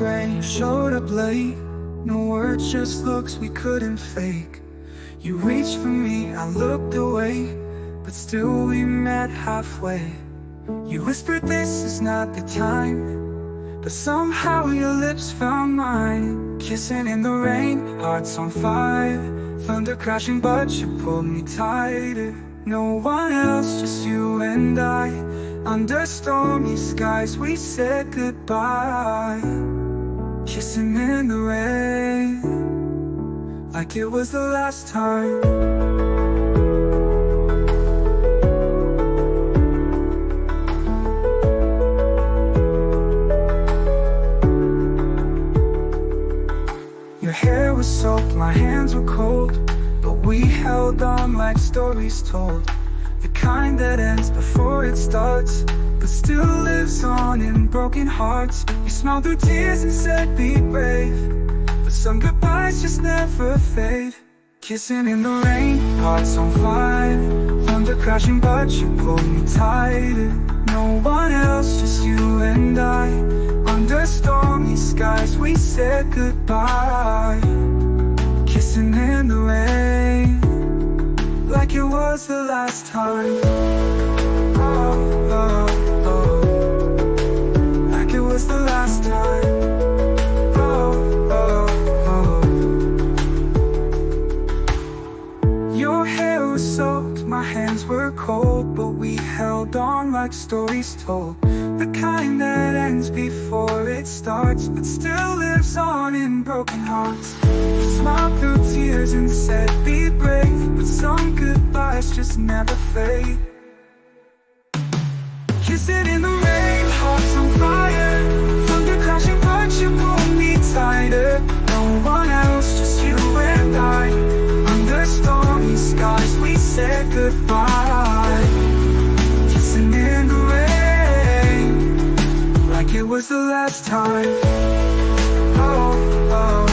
gray, showed up late. No words, just looks we couldn't fake. You reached for me, I looked away, but still we met halfway. You whispered this is not the time, but somehow your lips found mine. Kissing in the rain, hearts on fire. Thunder crashing but you pulled me tighter. No one else, just you and I. Under stormy skies we said goodbye. Kissing in the rain, like it was the last time. Your hair was soaked, my hands were cold, but we held on like stories told. The kind that ends before it starts, but still lives on in broken hearts. You smiled through tears and said be brave, but some goodbyes just never fade. Kissing in the rain, hearts on fire. Thunder crashing but you pulled me tighter. No one else, just you and I. Under stormy skies we said goodbye. Kissing in the rain, like it was the last time. Oh, oh, oh, like it was the last time. Oh, oh, oh. Your hair was soaked, my hands were cold, but we held on like stories told. The kind that ends before it starts, but still lives on in broken hearts. You smiled through tears and said be brave, but some goodbyes just never fade. Kissing in the rain, hearts on fire. Thunder crashing but you pulled me tighter. No one else, just you and I. Under stormy skies we said goodbye. Kissing in the rain, like it was the last time. Oh, oh.